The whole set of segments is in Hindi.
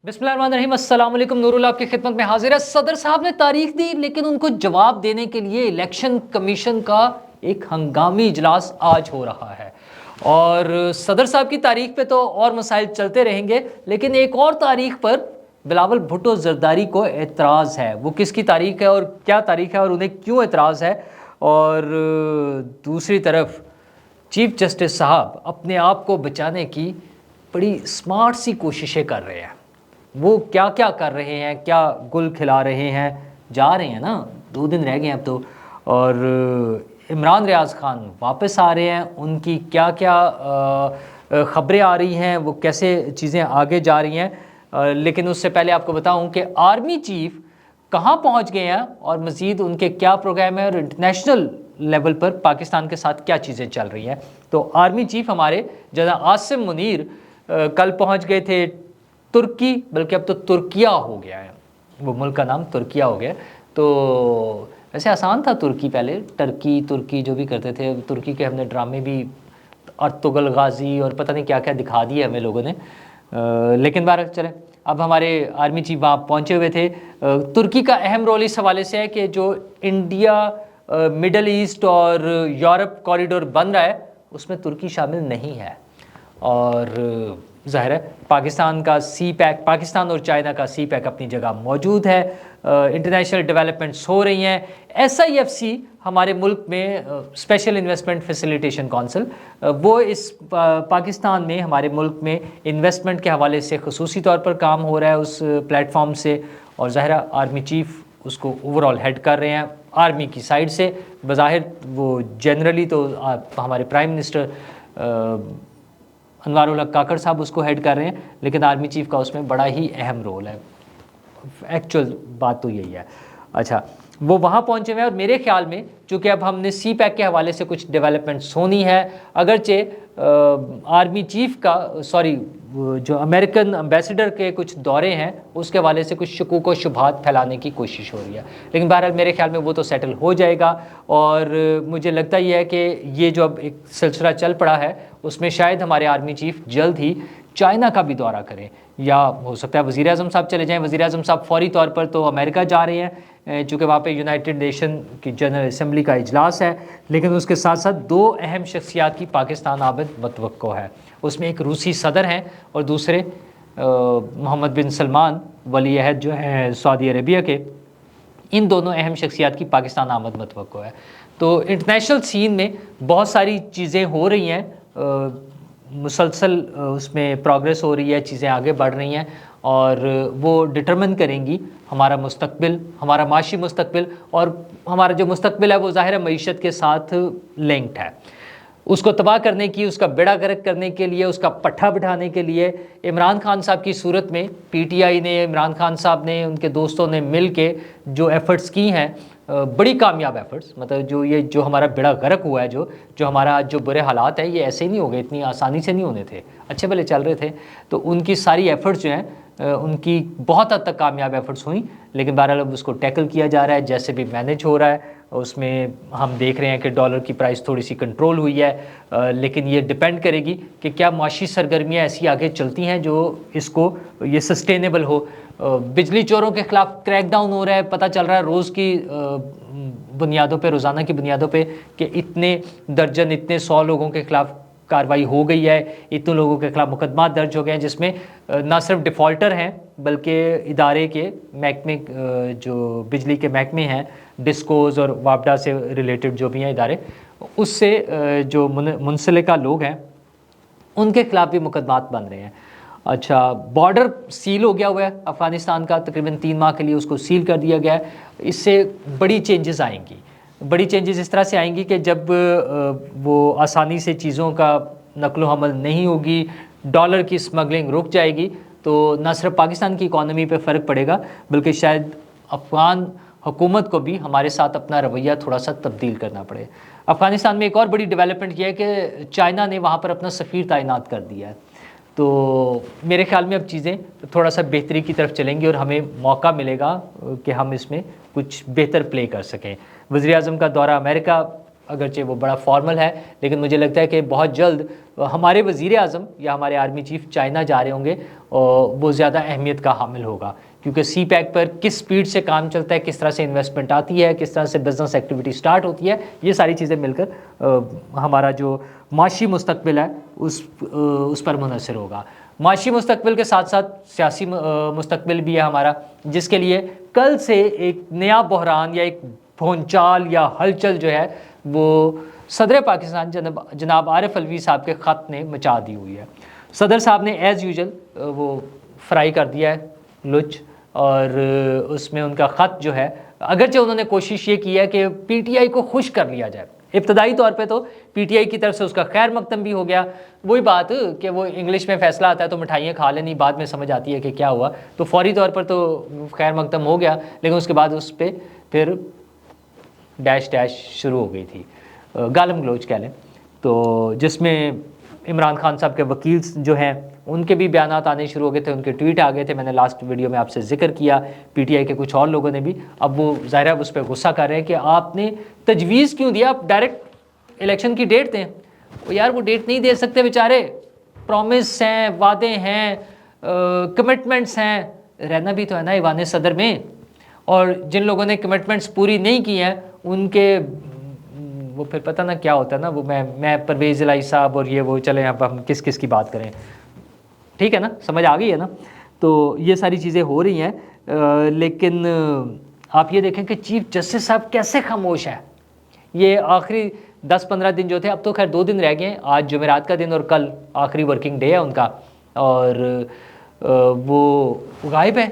बिस्मिल्लाहिर्रहमानिर्रहीम, अस्सलाम वालेकुम। नूरुल्लाह आपकी खिदमत में हाजिर है। सदर साहब ने तारीख दी, लेकिन उनको जवाब देने के लिए इलेक्शन कमीशन का एक हंगामी इजलास आज हो रहा है। और सदर साहब की तारीख पे तो और मसाइल चलते रहेंगे, लेकिन एक और तारीख पर बिलावल भुट्टो जरदारी को एतराज़ है। वो किसकी तारीख है और क्या तारीख है और उन्हें क्यों एतराज़ है? और दूसरी तरफ चीफ जस्टिस साहब अपने आप को बचाने की बड़ी स्मार्ट सी कोशिशें कर रहे हैं। वो क्या क्या कर रहे हैं, क्या गुल खिला रहे हैं, जा रहे हैं ना, 2 दिन रह गए अब तो। और इमरान रियाज़ खान वापस आ रहे हैं, उनकी क्या क्या ख़बरें आ रही हैं, वो कैसे चीज़ें आगे जा रही हैं। लेकिन उससे पहले आपको बताऊं कि आर्मी चीफ़ कहाँ पहुँच गए हैं और मज़ीद उनके क्या प्रोग्राम है और इंटरनेशनल लेवल पर पाकिस्तान के साथ क्या चीज़ें चल रही हैं। तो आर्मी चीफ़ हमारे जनाब आसिम मुनीर कल पहुँच गए थे तुर्की, बल्कि अब तो तुर्किया हो गया है, वो मुल्क का नाम तुर्किया हो गया। तो वैसे आसान था तुर्की, पहले टर्की तुर्की जो भी करते थे। तुर्की के हमने ड्रामे भी अर्तुगल गाजी और पता नहीं क्या क्या दिखा दिए हमें लोगों ने। लेकिन बाहर चले, अब हमारे आर्मी चीफ वहाँ पहुँचे हुए थे। तुर्की का अहम रोल इस हवाले से है कि जो इंडिया मिडल ईस्ट और यूरोप कॉरिडोर बन रहा है उसमें तुर्की शामिल नहीं है। और ज़ाहिर है पाकिस्तान का सी पैक, पाकिस्तान और चाइना का सी पैक अपनी जगह मौजूद है। इंटरनेशनल डेवलपमेंट्स हो रही हैं। SIFC हमारे मुल्क में स्पेशल इन्वेस्टमेंट फैसिलिटेशन काउंसिल, वो इस पाकिस्तान में हमारे मुल्क में इन्वेस्टमेंट के हवाले से खसूसी तौर पर काम हो रहा है उस प्लेटफॉर्म से। और ज़ाहिर आर्मी चीफ़ उसको ओवरऑल हेड कर रहे हैं आर्मी की साइड से। बज़ाहिर वो जनरली तो हमारे प्राइम मिनिस्टर अनवारुल हक काकड़ साहब उसको हेड कर रहे हैं, लेकिन आर्मी चीफ़ का उसमें बड़ा ही अहम रोल है। एक्चुअल बात तो यही है। अच्छा, वो वहाँ पहुँचे हुए हैं और मेरे ख्याल में चूँकि अब हमने सी पैक के हवाले से कुछ डेवलपमेंट्स होनी है, अगरचे आर्मी चीफ़ का जो अमेरिकन एम्बेसडर के कुछ दौरे हैं उसके हवाले से कुछ शकूक व शुबहात फैलाने की कोशिश हो रही है, लेकिन बहरहाल मेरे ख्याल में वो तो सेटल हो जाएगा। और मुझे लगता ही है कि ये जो अब एक सिलसिला चल पड़ा है उसमें शायद हमारे आर्मी चीफ़ जल्द ही चाइना का भी दौरा करें, या हो सकता है वज़ीर आज़म साहब चले जाएं। वज़ीर आज़म साहब फौरी तौर पर तो अमेरिका जा रहे हैं चूँकि वहाँ पे यूनाइटेड नेशन की जनरल असम्बली का इजलास है, लेकिन उसके साथ साथ 2 अहम शख्सियात की पाकिस्तान आमद मतवक्को है। उसमें एक रूसी सदर हैं और दूसरे मोहम्मद बिन सलमान वली अहद जो हैं सऊदी अरेबिया के। इन दोनों अहम शख्सियात की पाकिस्तान आमद मतवक्को है। तो इंटरनेशनल सीन में बहुत सारी चीज़ें हो रही हैं, मुसलसल उसमें प्रोग्रेस हो रही है, चीज़ें आगे बढ़ रही हैं और वो डिटरमिन करेंगी हमारा मुस्तकबिल, हमारा माशी मुस्तकबिल। और हमारा जो मुस्तकबिल है वो ज़ाहिर है मईशत के साथ लिंक्ड है। उसको तबाह करने की, उसका बेड़ा गर्क करने के लिए, उसका पट्ठा बिठाने के लिए इमरान खान साहब की सूरत में PTI ने, इमरान खान साहब ने, उनके दोस्तों ने मिल के जो एफ़र्ट्स की हैं, बड़ी कामयाब एफ़र्ट्स, मतलब जो हमारा बेड़ा गर्क हुआ है, जो हमारा जो बुरे हालात है, ये ऐसे ही नहीं हो गए, इतनी आसानी से नहीं होने थे, अच्छे भले चल रहे थे। तो उनकी सारी एफ़र्ट्स जो हैं उनकी बहुत हद तक कामयाब एफ़र्ट्स हुई, लेकिन बहरहाल अब उसको टैकल किया जा रहा है, जैसे भी मैनेज हो रहा है। उसमें हम देख रहे हैं कि डॉलर की प्राइस थोड़ी सी कंट्रोल हुई है, लेकिन ये डिपेंड करेगी कि क्या माशी सरगर्मियाँ ऐसी आगे चलती हैं जो इसको ये सस्टेनेबल हो। बिजली चोरों के ख़िलाफ़ क्रैकडाउन हो रहा है, पता चल रहा है रोज़ की बुनियादों पे, रोज़ाना की बुनियादों पे कि इतने दर्जन, इतने 100 लोगों के ख़िलाफ़ कार्रवाई हो गई है, इतने लोगों के ख़िलाफ़ मुकदमा दर्ज हो गए हैं, जिसमें ना सिर्फ डिफ़ॉल्टर हैं बल्कि इदारे के महकमे, जो बिजली के महकमे हैं, डिस्कोज़ और वापडा से रिलेटेड जो भी हैं इदारे, उससे जो मुंसलिका लोग हैं उनके ख़िलाफ़ भी मुकदमात बन रहे हैं। अच्छा, बॉर्डर सील हो गया हुआ है अफ़गानिस्तान का, तकरीबन 3 माह के लिए उसको सील कर दिया गया है। इससे बड़ी चेंजेस आएंगी। बड़ी चेंजेस इस तरह से आएंगी कि जब वो आसानी से चीज़ों का नकलो हमल नहीं होगी, डॉलर की स्मगलिंग रुक जाएगी, तो न सिर्फ पाकिस्तान की इकॉनमी पे फ़र्क पड़ेगा बल्कि शायद अफ़गान हुकूमत को भी हमारे साथ अपना रवैया थोड़ा सा तब्दील करना पड़े। अफ़गानिस्तान में एक और बड़ी डेवलपमेंट यह है कि चाइना ने वहाँ पर अपना सफ़ीर तैनात कर दिया है। तो मेरे ख़्याल में अब चीज़ें थोड़ा सा बेहतरी की तरफ चलेंगी और हमें मौका मिलेगा कि हम इसमें कुछ बेहतर प्ले कर सकें। वज़ीर आज़म का दौरा अमेरिका अगरचे वो बड़ा फॉर्मल है, लेकिन मुझे लगता है कि बहुत जल्द हमारे वज़ीर आज़म या हमारे आर्मी चीफ चाइना जा रहे होंगे और वो ज़्यादा अहमियत का हामिल होगा, क्योंकि सी पैक पर किस स्पीड से काम चलता है, किस तरह से इन्वेस्टमेंट आती है, किस तरह से बिज़नेस एक्टिविटी स्टार्ट होती है, ये सारी चीज़ें मिलकर हमारा जो माशी मुस्तकबिल है उस पर मुनहसर होगा। माशी मुस्तकबिल के साथ साथ सियासी मुस्तकबिल भी है हमारा, जिसके लिए कल से एक नया बहरान या एक भौंचाल या हलचल जो है वो सदर पाकिस्तान जनाब आरिफ अलवी साहब के ख़त ने मचा दी हुई है। सदर साहब ने एज़ यूजल वो फ्राई कर दिया है लुच, और उसमें उनका ख़त जो है, अगरचे उन्होंने कोशिश ये की है कि पीटीआई को खुश कर लिया जाए। इब्तदाई तौर पे तो पीटीआई की तरफ से उसका खैर मकदम भी हो गया। वही बात कि वो इंग्लिश में फ़ैसला आता है तो मिठाइयाँ खा लेनी, बाद में समझ आती है कि क्या हुआ, तो फौरी तौर पर तो खैर मकदम हो गया, लेकिन उसके बाद उस पर फिर डैश डैश शुरू हो गई थी, गालम गलोच कह लें, तो जिसमें इमरान खान साहब के वकील जो हैं उनके भी बयान आने शुरू हो गए थे, उनके ट्वीट आ गए थे। मैंने लास्ट वीडियो में आपसे जिक्र किया, पीटीआई के कुछ और लोगों ने भी। अब वो ज़ाहिर है उस पर गुस्सा कर रहे हैं कि आपने तजवीज़ क्यों दिया, आप डायरेक्ट इलेक्शन की डेट दें। वो यार वो डेट नहीं दे सकते बेचारे, प्रॉमिस हैं, वादे हैं, कमिटमेंट्स हैं, रहना भी तो है ना ईवान सदर में। और जिन लोगों ने कमिटमेंट्स पूरी नहीं की हैं उनके वो फिर पता ना क्या होता है ना, वो मैं परवेज़ इलाही साहब और ये वो, चले अब हम किस किस की बात करें, ठीक है ना, समझ आ गई है ना। तो ये सारी चीज़ें हो रही हैं, लेकिन आप ये देखें कि चीफ जस्टिस साहब कैसे खामोश है। ये आखिरी 10-15 दिन जो थे, अब तो खैर 2 दिन रह गए हैं, आज जुमेरात का दिन और कल आखिरी वर्किंग डे है उनका, और वो गायब है,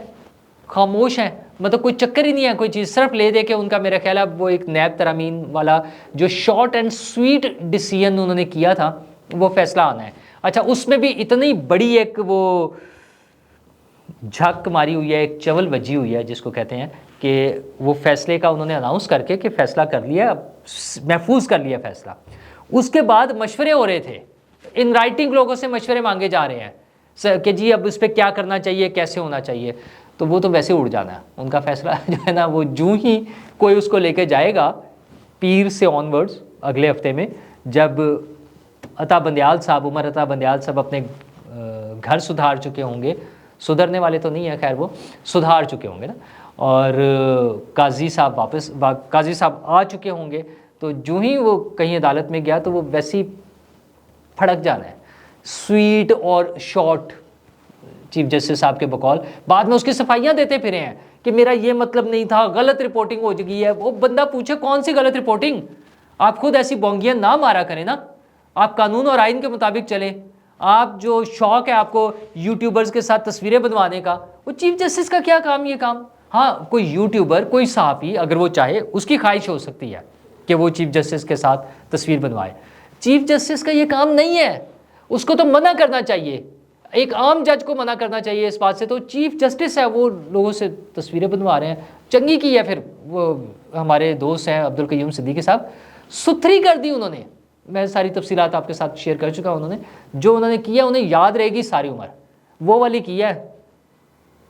खामोश है, मतलब कोई चक्कर ही नहीं है कोई चीज़, सिर्फ ले दे के उनका मेरा ख्याल है वो एक नैब तरामीन वाला जो शॉर्ट एंड स्वीट डिसीजन उन्होंने किया था वो फैसला आना है। अच्छा, उसमें भी इतनी बड़ी एक वो झक मारी हुई है, एक चवल बजी हुई है जिसको कहते हैं, कि वो फैसले का उन्होंने अनाउंस करके कि फ़ैसला कर लिया, महफूज कर लिया फ़ैसला। उसके बाद मशवरे हो रहे थे, इन राइटिंग लोगों से मशवरे मांगे जा रहे हैं कि जी अब इस पर क्या करना चाहिए, कैसे होना चाहिए। तो वो तो वैसे उड़ जाना है उनका फ़ैसला जो है ना, वो जूँ ही कोई उसको लेके जाएगा पीर से ऑनवर्ड्स अगले हफ्ते में, जब अता बंदयाल साहब, उमर अता बंदयाल साहब अपने घर सुधार चुके होंगे, सुधरने वाले तो नहीं है खैर, वो सुधार चुके होंगे ना, और काजी साहब आ चुके होंगे, तो जूँ ही वो कहीं अदालत में गया तो वो वैसे ही फड़क जाना है, स्वीट और शॉर्ट चीफ जस्टिस साहब के बकौल। बाद में उसकी सफाइयाँ देते फिरे हैं कि मेरा ये मतलब नहीं था, गलत रिपोर्टिंग हो गई है। वो बंदा पूछे कौन सी गलत रिपोर्टिंग, आप खुद ऐसी बोंगियाँ ना मारा करें ना, आप कानून और आइन के मुताबिक चलें। आप जो शौक़ है आपको यूट्यूबर्स के साथ तस्वीरें बनवाने का, वो चीफ जस्टिस का क्या काम ये काम। हाँ, कोई यूट्यूबर, कोई सहाफ़ी अगर वो चाहे, उसकी ख्वाहिश हो सकती है कि वो चीफ जस्टिस के साथ तस्वीर बनवाए। चीफ जस्टिस का ये काम नहीं है, उसको तो मना करना चाहिए, एक आम जज को मना करना चाहिए इस बात से। तो चीफ जस्टिस है, वो लोगों से तस्वीरें बनवा रहे हैं, चंगी की है। फिर वो हमारे दोस्त हैं अब्दुल कय्यूम सिद्दीकी साहब, सुथरी कर दी उन्होंने। मैं सारी तफसीलात आपके साथ शेयर कर चुका हूँ। उन्होंने जो उन्होंने किया उन्हें याद रहेगी सारी उम्र, वो वाली किया है।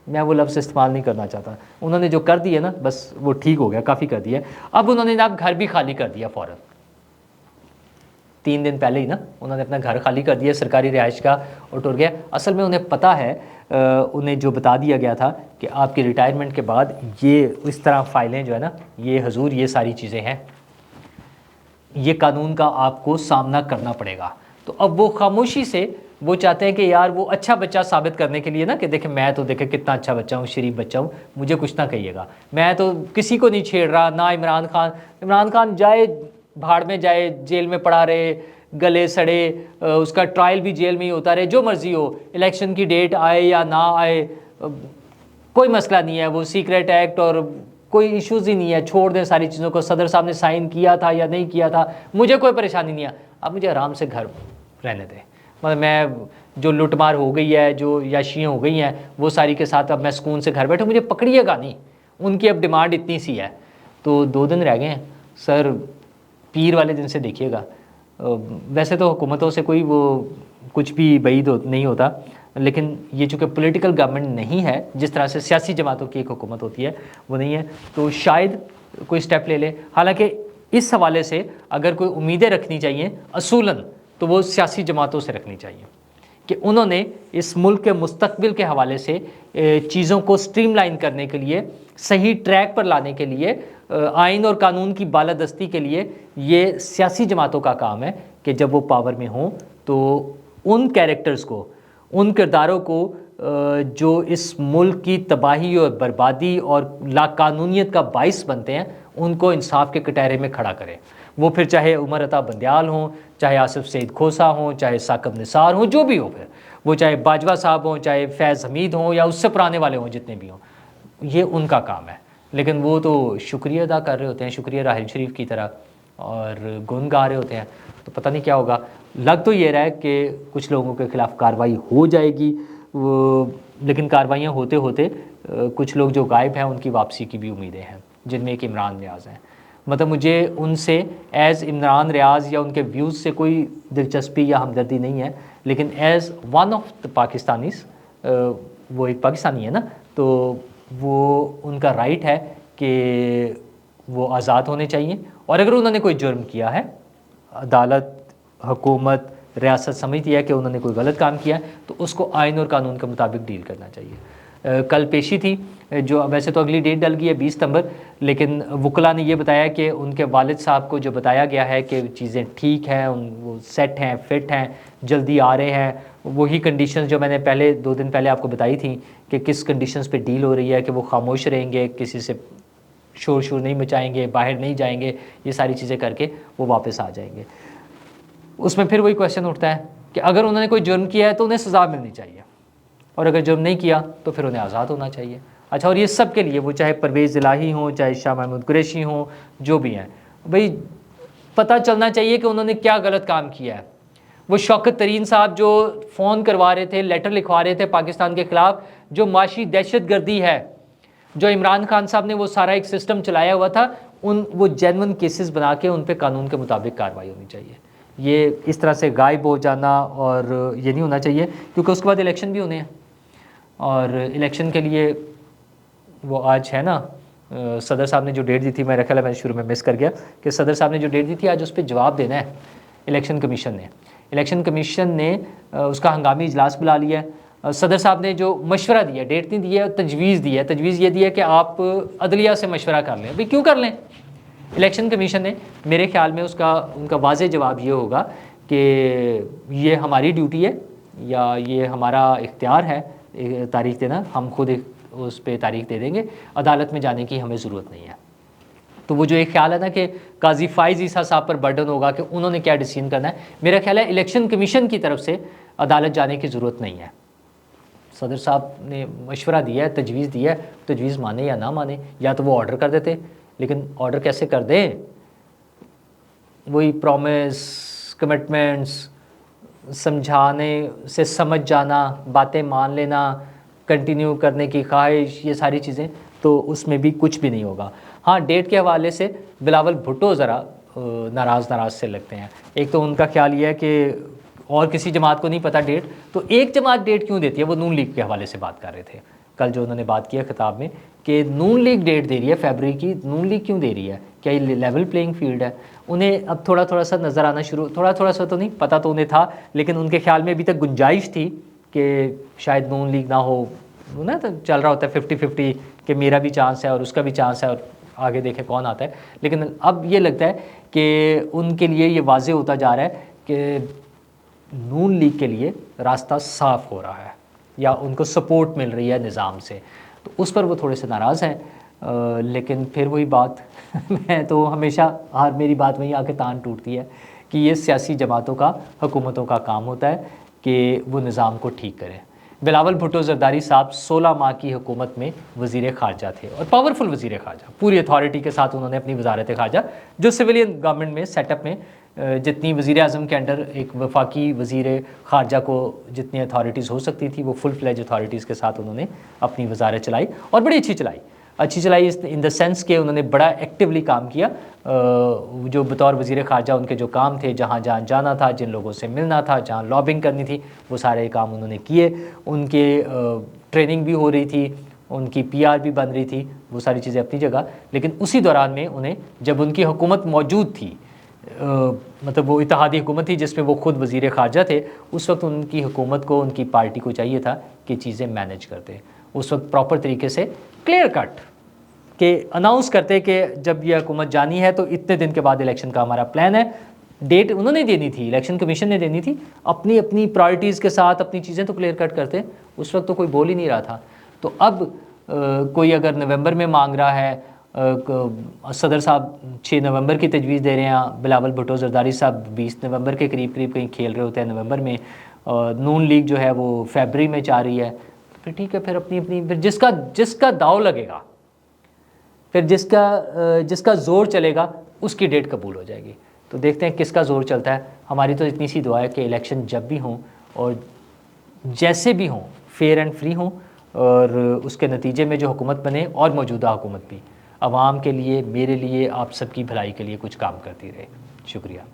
मैं वो लफ्ज़ इस्तेमाल नहीं करना चाहता, उन्होंने जो कर दिया ना बस वो ठीक हो गया, काफ़ी कर दिया। अब उन्होंने ना घर भी खाली कर दिया फ़ौरन, 3 दिन पहले ही ना उन्होंने अपना घर खाली कर दिया, सरकारी रिहाइश का, और टुर गया। असल में उन्हें पता है, उन्हें जो बता दिया गया था कि आपकी रिटायरमेंट के बाद ये इस तरह फ़ाइलें जो है ना, ये हजूर ये सारी चीज़ें हैं, ये कानून का आपको सामना करना पड़ेगा। तो अब वो खामोशी से वो चाहते हैं कि यार वो अच्छा बच्चा साबित करने के लिए ना, कि देखें मैं तो देखें कितना अच्छा बच्चा हूँ, शरीफ बच्चा हूँ, मुझे कुछ ना कहिएगा, मैं तो किसी को नहीं छेड़ रहा, ना इमरान खान जाए भाड़ में जाए, जेल में पड़ा रहे, गले सड़े, उसका ट्रायल भी जेल में ही होता रहे, जो मर्ज़ी हो, इलेक्शन की डेट आए या ना आए कोई मसला नहीं है, वो सीक्रेट एक्ट और कोई इश्यूज़ ही नहीं है, छोड़ दें सारी चीज़ों को। सदर साहब ने साइन किया था या नहीं किया था, मुझे कोई परेशानी नहीं है, अब मुझे आराम से घर रहने दें। मतलब मैं जो लुटमार हो गई है, जो याशियाँ हो गई हैं, वो सारी के साथ अब मैं सुकून से घर बैठे, मुझे पकड़िएगा नहीं। उनकी अब डिमांड इतनी सी है। तो 2 दिन रह गए हैं सर, पीर वाले दिन से देखिएगा। वैसे तो हुकूमतों से कोई वो कुछ भी बईद नहीं होता, लेकिन ये चूँकि पॉलिटिकल गवर्नमेंट नहीं है, जिस तरह से सियासी जमातों की एक हुकूमत होती है वो नहीं है, तो शायद कोई स्टेप ले ले। हालांकि इस हवाले से अगर कोई उम्मीदें रखनी चाहिए असूलन, तो वो सियासी जमातों से रखनी चाहिए कि उन्होंने इस मुल्क के मुस्तकबिल के हवाले से चीज़ों को स्ट्रीमलाइन करने के लिए, सही ट्रैक पर लाने के लिए, आइन और कानून की बालादस्ती के लिए ये सियासी जमातों का काम है कि जब वो पावर में हों तो उन कैरेक्टर्स को, उन किरदारों को जो इस मुल्क की तबाही और बर्बादी और लाकानूनियत का बाइस बनते हैं, उनको इंसाफ के कटहरे में खड़ा करें। वो फिर चाहे उमर अता बंदियाल हों, चाहे आसिफ सईद खोसा हों, चाहे साकिब निसार हों, जो भी हो, फिर वो चाहे बाजवा साहब हों, चाहे फैज़ हमीद हों या उससे पुराने वाले हों, जितने भी हों, ये उनका काम है। लेकिन वो तो शुक्रिया अदा कर रहे होते हैं, शुक्रिया राहिल शरीफ की तरह, और गुन गा रहे होते हैं। तो पता नहीं क्या होगा। लग तो ये रहा है कि कुछ लोगों के ख़िलाफ़ कार्रवाई हो जाएगी, लेकिन कार्रवाइयाँ होते होते कुछ लोग जो गायब हैं उनकी वापसी की भी उम्मीदें हैं, जिनमें एक इमरान रियाज़ हैं। मतलब मुझे उनसे एज़ इमरान रियाज़ या उनके व्यूज़ से कोई दिलचस्पी या हमदर्दी नहीं है, लेकिन as one of the Pakistanis, वो एक पाकिस्तानी है ना, तो वो उनका राइट है कि वो आज़ाद होने चाहिए। और अगर उन्होंने कोई जुर्म किया है, अदालत, हुकूमत, रियासत समझती है कि उन्होंने कोई गलत काम किया है, तो उसको आइन और कानून के मुताबिक डील करना चाहिए। कल पेशी थी, जो वैसे तो अगली डेट डल गई है 20 सितंबर, लेकिन वकला ने यह बताया कि उनके वालिद साहब को जो बताया गया है कि चीज़ें ठीक हैं, वो सेट हैं, फिट हैं, जल्दी आ रहे हैं, वही कंडीशंस जो मैंने पहले 2 दिन पहले आपको बताई थी कि किस कंडीशंस पे डील हो रही है, कि वो खामोश रहेंगे, किसी से शोर नहीं मचाएंगे, बाहर नहीं जाएंगे, ये सारी चीज़ें करके वो वापस आ जाएंगे। उसमें फिर वही क्वेश्चन उठता है कि अगर उन्होंने कोई जुर्म किया है तो उन्हें सज़ा मिलनी चाहिए, और अगर जुर्म नहीं किया तो फिर उन्हें आज़ाद होना चाहिए। अच्छा, और ये सब के लिए वो चाहे परवेज़ इलाही हों, चाहे शाह महमूद कुरैशी हों, जो भी हैं, भाई पता चलना चाहिए कि उन्होंने क्या गलत काम किया है। वो शौकत तरीन साहब जो फ़ोन करवा रहे थे, लेटर लिखवा रहे थे पाकिस्तान के ख़िलाफ़, जो माशी दहशत गर्दी है, जो इमरान खान साहब ने वो सारा एक सिस्टम चलाया हुआ था, वो जेन्युइन केसेस बना के उन पर कानून के मुताबिक कार्रवाई होनी चाहिए। ये इस तरह से गायब हो जाना और ये नहीं होना चाहिए, क्योंकि उसके बाद इलेक्शन भी होने हैं, और इलेक्शन के लिए वो आज है ना, सदर साहब ने जो डेट दी थी, मेरा ख्याल है मैं शुरू में मिस कर गया कि सदर साहब ने जो डेट दी थी, आज उस पर जवाब देना है इलेक्शन कमीशन ने। इलेक्शन कमीशन ने उसका हंगामी इजलास बुला लिया है। सदर साहब ने जो मशवरा दिया, डेट नहीं दी है, तजवीज़ दी है। तजवीज़ ये दी है कि आप अदलिया से मशवरा कर लें। भाई क्यों कर लें? इलेक्शन कमीशन ने, मेरे ख्याल में उनका वाज़ेह जवाब ये होगा कि ये हमारी ड्यूटी है या ये हमारा इख्तियार है तारीख देना, हम खुद उस पर तारीख दे देंगे, अदालत में जाने की हमें ज़रूरत नहीं है। तो वो जो एक ख्याल है ना कि काजी फाइज़ ईसा साहब पर बर्डन होगा कि उन्होंने क्या डिसीजन करना है, मेरा ख्याल है इलेक्शन कमीशन की तरफ से अदालत जाने की ज़रूरत नहीं है। सदर साहब ने मशवरा दिया है, तजवीज़ दिया है, तजवीज़ माने या ना माने, या तो वो ऑर्डर कर देते, लेकिन ऑर्डर कैसे कर दें? वही प्रॉमिस, कमिटमेंट्स, समझाने से समझ जाना, बातें मान लेना, कंटिन्यू करने की ख्वाहिश, ये सारी चीज़ें, तो उसमें भी कुछ भी नहीं होगा। हाँ, डेट के हवाले से बिलावल भुट्टो ज़रा नाराज़ से लगते हैं। एक तो उनका ख्याल ये है कि और किसी जमात को नहीं पता डेट, तो एक जमात डेट क्यों देती है? वो नून लीग के हवाले से बात कर रहे थे कल, जो उन्होंने बात किया खिताब में कि नून लीग डेट दे रही है फरवरी की। नून लीग क्यों दे रही है? क्या ये लेवल प्लेइंग फील्ड है? उन्हें अब थोड़ा सा नज़र आना शुरू, थोड़ा सा तो नहीं, पता तो उन्हें था, लेकिन उनके ख्याल में अभी तक गुंजाइश थी कि शायद नून लीग ना हो ना, तो चल रहा होता है 50-50 कि मेरा भी चांस है और उसका भी चांस है और आगे देखें कौन आता है। लेकिन अब ये लगता है कि उनके लिए ये वाज़ेह होता जा रहा है कि नून लीग के लिए रास्ता साफ़ हो रहा है या उनको सपोर्ट मिल रही है निज़ाम से, तो उस पर वो थोड़े से नाराज़ हैं। लेकिन फिर वही बात मैं तो हमेशा मेरी बात वहीं आके तान टूटती है कि ये सियासी जमातों का, हुकूमतों का काम होता है कि वो निज़ाम को ठीक करें। बिलावल भुट्टो ज़रदारी साहब 16 माह की हुकूमत में वज़ीर ख़ारजा थे, और पावरफुल वज़ीर ख़ारजा, पूरी अथॉरिटी के साथ उन्होंने अपनी वजारत ख़ारजा, जो सिविलियन गवर्नमेंट में सेटअप में जितनी वज़ीर आज़म के अंडर एक वफाकी वज़ीर ख़ारजा को जितनी अथॉरिटीज़ हो सकती थी, वो फुल फ्लेज अथॉरिटीज़ के साथ उन्होंने अपनी वजारत चलाई, और बड़ी अच्छी चलाई इन द सेंस के उन्होंने बड़ा एक्टिवली काम किया। जो बतौर वज़ीर ख़ारजा उनके जो काम थे, जहाँ जाना था, जिन लोगों से मिलना था, जहाँ लॉबिंग करनी थी, वो सारे काम उन्होंने किए। उनके ट्रेनिंग भी हो रही थी, उनकी पीआर भी बन रही थी, वो सारी चीज़ें अपनी जगह, लेकिन उसी दौरान में उन्हें, जब उनकी हुकूमत मौजूद थी, मतलब वो इत्तेहादी हुकूमत थी जिसमें वो खुद वज़ीर ख़ारजा थे, उस वक्त उनकी हुकूमत को, उनकी पार्टी को चाहिए था कि चीज़ें मैनेज करते, उस वक्त प्रॉपर तरीके से क्लियर कट के अनाउंस करते कि जब यह हुकूमत जानी है तो इतने दिन के बाद इलेक्शन का हमारा प्लान है। डेट उन्होंने देनी थी, इलेक्शन कमीशन ने देनी थी, अपनी अपनी प्रायोरिटीज़ के साथ अपनी चीज़ें तो क्लियर कट करते, उस वक्त तो कोई बोल ही नहीं रहा था। तो अब कोई अगर नवंबर में मांग रहा है, सदर साहब 6 नवंबर की तजवीज़ दे रहे हैं, बिलावल भुट्टो जरदारी साहब 20 नवंबर के करीब कहीं खेल रहे होते हैं नवंबर में, नून लीग जो है वो फरवरी में चाह रही है, फिर ठीक है, फिर अपनी अपनी, फिर जिसका दाव लगेगा, फिर जिसका ज़ोर चलेगा उसकी डेट कबूल हो जाएगी। तो देखते हैं किसका ज़ोर चलता है। हमारी तो इतनी सी दुआ है कि इलेक्शन जब भी हों और जैसे भी हों फेयर एंड फ्री हों, और उसके नतीजे में जो हुकूमत बने और मौजूदा हुकूमत भी आवाम के लिए, मेरे लिए, आप सबकी भलाई के लिए कुछ काम करती रहे। शुक्रिया।